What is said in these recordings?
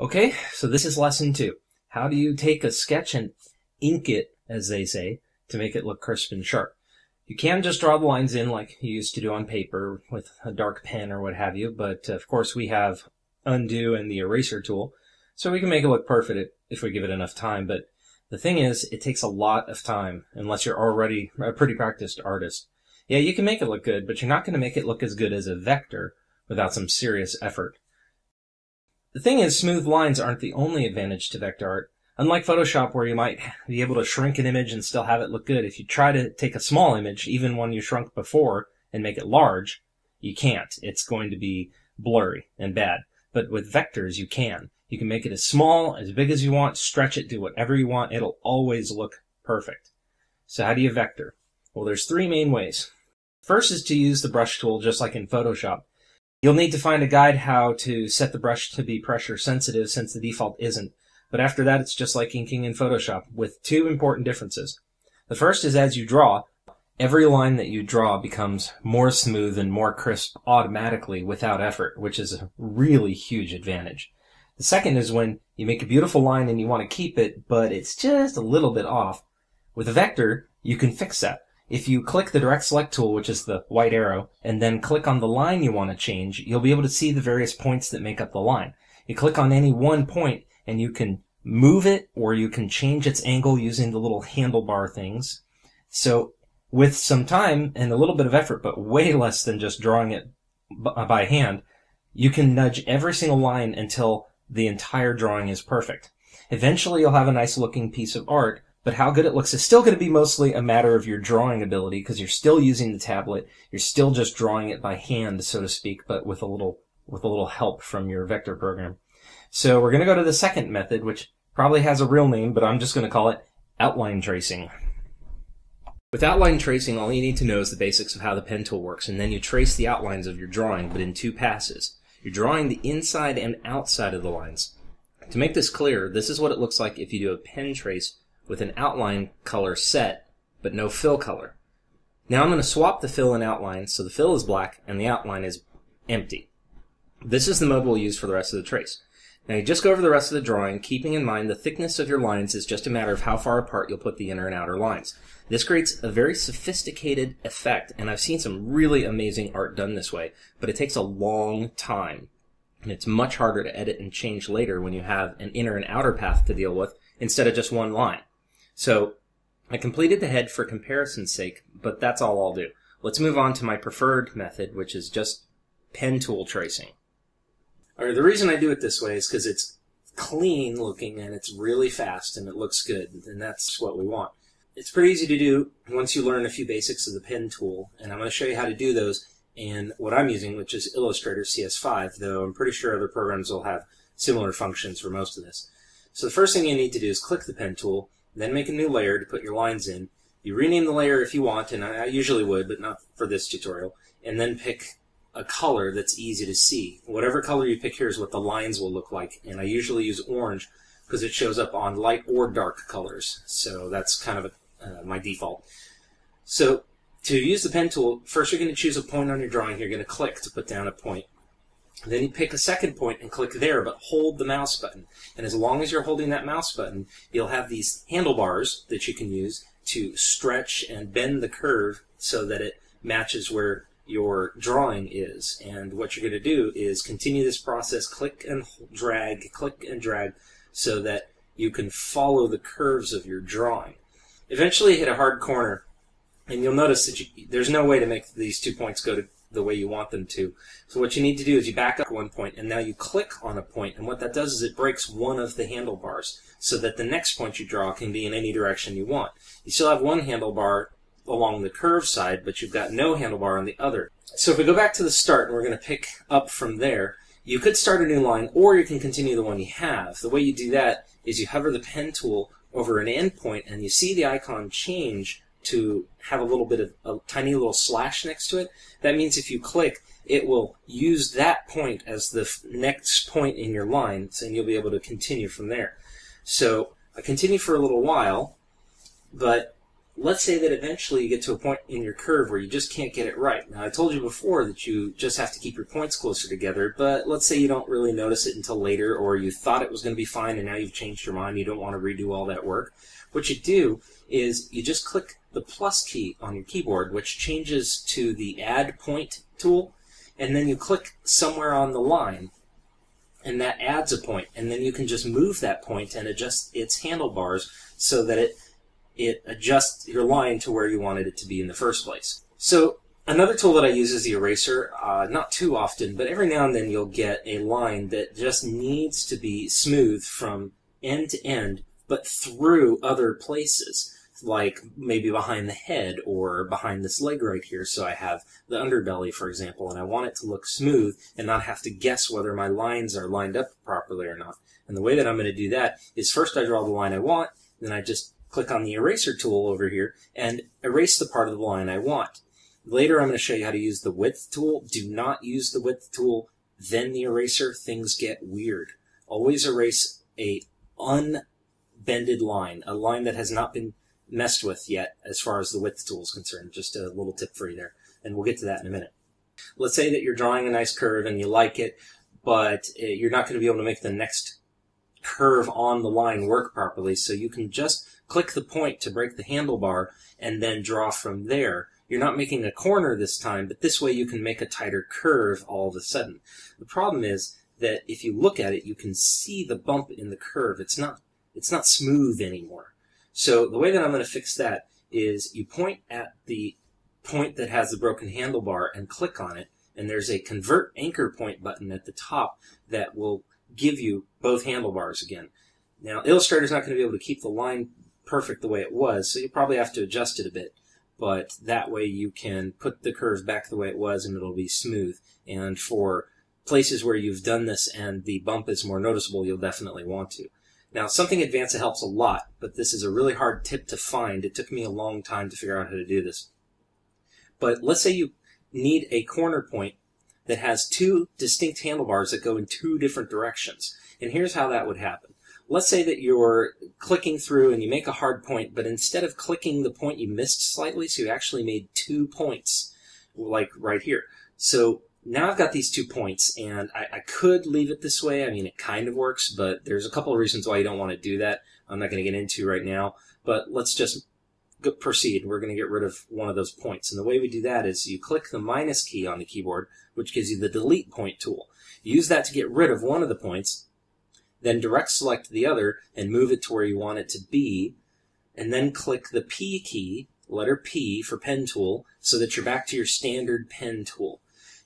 Okay, so this is lesson 2. How do you take a sketch and ink it, as they say, to make it look crisp and sharp? You can just draw the lines in like you used to do on paper with a dark pen or what have you, but of course we have undo and the eraser tool, so we can make it look perfect if we give it enough time. But the thing is, it takes a lot of time unless you're already a pretty practiced artist. Yeah, you can make it look good, but you're not going to make it look as good as a vector without some serious effort. The thing is, smooth lines aren't the only advantage to vector art. Unlike Photoshop, where you might be able to shrink an image and still have it look good, if you try to take a small image, even one you shrunk before, and make it large, you can't. It's going to be blurry and bad. But with vectors, you can. You can make it as small, as big as you want, stretch it, do whatever you want. It'll always look perfect. So how do you vector? Well, there's 3 main ways. First is to use the brush tool, just like in Photoshop. You'll need to find a guide how to set the brush to be pressure sensitive, since the default isn't. But after that, it's just like inking in Photoshop, with 2 important differences. The first is as you draw, every line that you draw becomes more smooth and more crisp automatically without effort, which is a really huge advantage. The second is when you make a beautiful line and you want to keep it, but it's just a little bit off. With a vector, you can fix that. If you click the direct select tool, which is the white arrow, and then click on the line you want to change, you'll be able to see the various points that make up the line. You click on any one point, and you can move it, or you can change its angle using the little handlebar things. So, with some time and a little bit of effort, but way less than just drawing it by hand, you can nudge every single line until the entire drawing is perfect. Eventually, you'll have a nice looking piece of art, but how good it looks is still going to be mostly a matter of your drawing ability, because you're still using the tablet. You're still just drawing it by hand, so to speak, but with a little help from your vector program. So we're going to go to the second method, which probably has a real name, but I'm just going to call it outline tracing. With outline tracing, all you need to know is the basics of how the pen tool works, and then you trace the outlines of your drawing, but in 2 passes. You're drawing the inside and outside of the lines. To make this clear, this is what it looks like if you do a pen trace with an outline color set, but no fill color. Now I'm going to swap the fill and outline, so the fill is black and the outline is empty. This is the mode we'll use for the rest of the trace. Now you just go over the rest of the drawing, keeping in mind the thickness of your lines is just a matter of how far apart you'll put the inner and outer lines. This creates a very sophisticated effect, and I've seen some really amazing art done this way, but it takes a long time. And it's much harder to edit and change later when you have an inner and outer path to deal with instead of just one line. So I completed the head for comparison's sake, but that's all I'll do. Let's move on to my preferred method, which is just pen tool tracing. Alright, the reason I do it this way is because it's clean looking and it's really fast and it looks good, and that's what we want. It's pretty easy to do once you learn a few basics of the pen tool, and I'm going to show you how to do those in what I'm using, which is Illustrator CS5, though I'm pretty sure other programs will have similar functions for most of this. So the first thing you need to do is click the pen tool, then make a new layer to put your lines in. You rename the layer if you want, and I usually would, but not for this tutorial, and then pick a color that's easy to see. Whatever color you pick here is what the lines will look like, and I usually use orange because it shows up on light or dark colors, so that's kind of my default. So to use the pen tool, first you're going to choose a point on your drawing. You're going to click to put down a point. Then you pick a second point and click there, but hold the mouse button. And as long as you're holding that mouse button, you'll have these handlebars that you can use to stretch and bend the curve so that it matches where your drawing is. And what you're going to do is continue this process, click and drag, so that you can follow the curves of your drawing. Eventually you hit a hard corner, and you'll notice that there's no way to make these 2 points go to the way you want them to. So what you need to do is you back up one point, and now you click on a point, and what that does is it breaks one of the handlebars so that the next point you draw can be in any direction you want. You still have one handlebar along the curve side, but you've got no handlebar on the other. So if we go back to the start, and we're going to pick up from there, you could start a new line, or you can continue the one you have. The way you do that is you hover the pen tool over an endpoint, and you see the icon change to have a little bit of a tiny little slash next to it. That means if you click, it will use that point as the next point in your line, and you'll be able to continue from there. So I continue for a little while, but let's say that eventually you get to a point in your curve where you just can't get it right. Now, I told you before that you just have to keep your points closer together, but let's say you don't really notice it until later, or you thought it was going to be fine and now you've changed your mind, you don't want to redo all that work. What you do is you just click the plus key on your keyboard, which changes to the Add Point tool, and then you click somewhere on the line, and that adds a point, and then you can just move that point and adjust its handlebars so that it adjusts your line to where you wanted it to be in the first place. So another tool that I use is the eraser. Not too often, but every now and then you'll get a line that just needs to be smooth from end to end, but through other places, like maybe behind the head or behind this leg right here. So I have the underbelly, for example, and I want it to look smooth and not have to guess whether my lines are lined up properly or not. And the way that I'm going to do that is first I draw the line I want, then I just click on the eraser tool over here and erase the part of the line I want. Later I'm going to show you how to use the width tool. Do not use the width tool, then the eraser. Things get weird. Always erase a unbended line, a line that has not been messed with yet as far as the width tool is concerned. Just a little tip for you there, and we'll get to that in a minute. Let's say that you're drawing a nice curve and you like it, but you're not going to be able to make the next curve on the line work properly, so you can just click the point to break the handlebar and then draw from there. You're not making a corner this time, but this way you can make a tighter curve all of a sudden. The problem is that if you look at it, you can see the bump in the curve. It's not smooth anymore. So the way that I'm going to fix that is you point at the point that has the broken handlebar and click on it, and there's a Convert Anchor Point button at the top that will give you both handlebars again. Now, Illustrator's not going to be able to keep the line perfect the way it was, so you probably have to adjust it a bit, but that way you can put the curve back the way it was and it'll be smooth. And for places where you've done this and the bump is more noticeable, you'll definitely want to. Now, something advanced that helps a lot, but this is a really hard tip to find. It took me a long time to figure out how to do this. But let's say you need a corner point that has two distinct handlebars that go in two different directions. And here's how that would happen. Let's say that you're clicking through and you make a hard point, but instead of clicking the point, you missed slightly, so you actually made 2 points, like right here. So now I've got these 2 points, and I could leave it this way. I mean, it kind of works, but there's a couple of reasons why you don't want to do that. I'm not going to get into right now, but let's just proceed. We're going to get rid of one of those points. And the way we do that is you click the minus key on the keyboard, which gives you the delete point tool. You use that to get rid of one of the points, then direct select the other and move it to where you want it to be, and then click the P key, letter P for pen tool, so that you're back to your standard pen tool.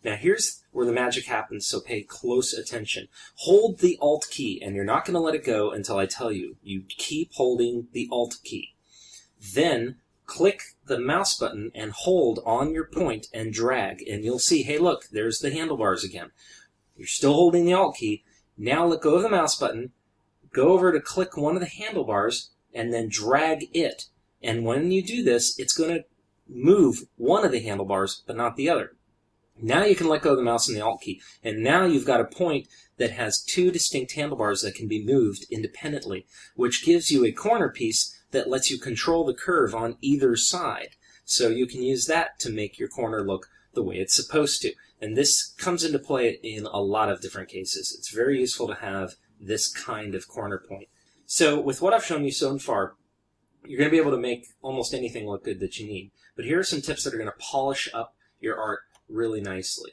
Now here's where the magic happens, so pay close attention. Hold the Alt key, and you're not going to let it go until I tell you. You keep holding the Alt key. Then click the mouse button and hold on your point and drag, and you'll see, hey look, there's the handlebars again. You're still holding the Alt key. Now let go of the mouse button, go over to click one of the handlebars, and then drag it. And when you do this, it's going to move one of the handlebars, but not the other. Now you can let go of the mouse and the Alt key, and now you've got a point that has 2 distinct handlebars that can be moved independently, which gives you a corner piece that lets you control the curve on either side. So you can use that to make your corner look the way it's supposed to. And this comes into play in a lot of different cases. It's very useful to have this kind of corner point. So with what I've shown you so far, you're going to be able to make almost anything look good that you need. But here are some tips that are going to polish up your art really nicely.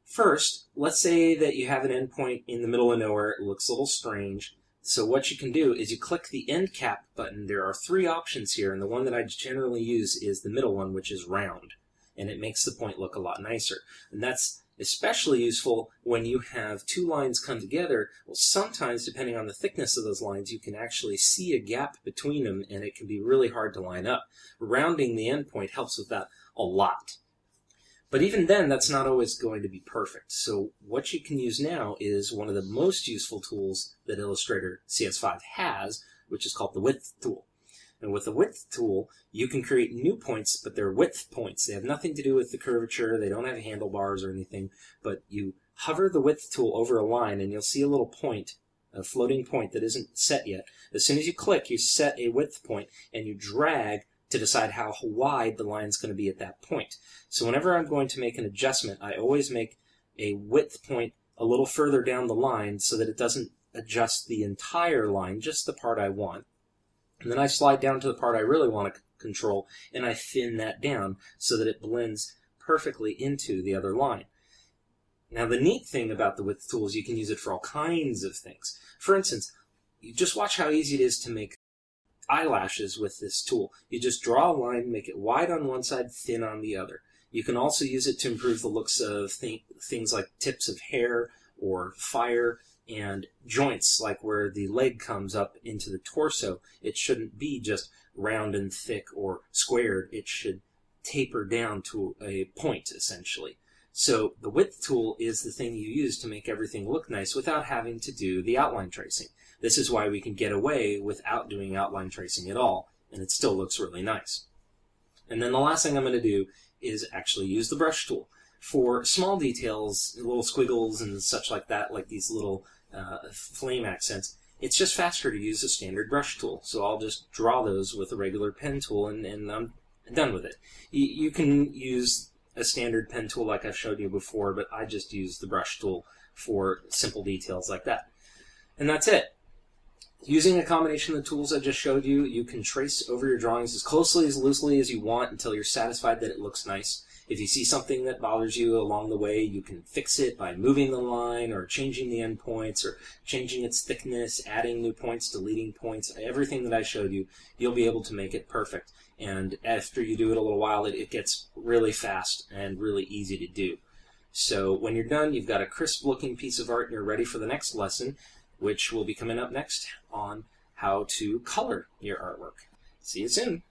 First, let's say that you have an endpoint in the middle of nowhere. It looks a little strange. So what you can do is you click the end cap button. There are 3 options here, and the one that I generally use is the middle one, which is round. And it makes the point look a lot nicer. And that's especially useful when you have 2 lines come together. Well, sometimes, depending on the thickness of those lines, you can actually see a gap between them, and it can be really hard to line up. Rounding the endpoint helps with that a lot. But even then, that's not always going to be perfect. So what you can use now is one of the most useful tools that Illustrator CS5 has, which is called the width tool. And with the width tool, you can create new points, but they're width points. They have nothing to do with the curvature. They don't have handlebars or anything. But you hover the width tool over a line, and you'll see a little point, a floating point that isn't set yet. As soon as you click, you set a width point, and you drag to decide how wide the line's going to be at that point. So whenever I'm going to make an adjustment, I always make a width point a little further down the line so that it doesn't adjust the entire line, just the part I want. And then I slide down to the part I really want to control, and I thin that down so that it blends perfectly into the other line. Now the neat thing about the width tool is you can use it for all kinds of things. For instance, you just watch how easy it is to make eyelashes with this tool. You just draw a line, make it wide on one side, thin on the other. You can also use it to improve the looks of things like tips of hair or fire and joints, like where the leg comes up into the torso. It shouldn't be just round and thick or squared. It should taper down to a point, essentially. So the width tool is the thing you use to make everything look nice without having to do the outline tracing. This is why we can get away without doing outline tracing at all, and it still looks really nice. And then the last thing I'm going to do is actually use the brush tool. For small details, little squiggles and such like that, like these little flame accents, it's just faster to use a standard brush tool. So I'll just draw those with a regular pen tool, and I'm done with it. You can use a standard pen tool like I've showed you before, but I just use the brush tool for simple details like that. And that's it. Using a combination of the tools I just showed you, you can trace over your drawings as closely, as loosely as you want until you're satisfied that it looks nice. If you see something that bothers you along the way, you can fix it by moving the line or changing the endpoints or changing its thickness, adding new points, deleting points. Everything that I showed you, you'll be able to make it perfect. And after you do it a little while, it gets really fast and really easy to do. So when you're done, you've got a crisp-looking piece of art and you're ready for the next lesson, which will be coming up next on how to color your artwork. See you soon.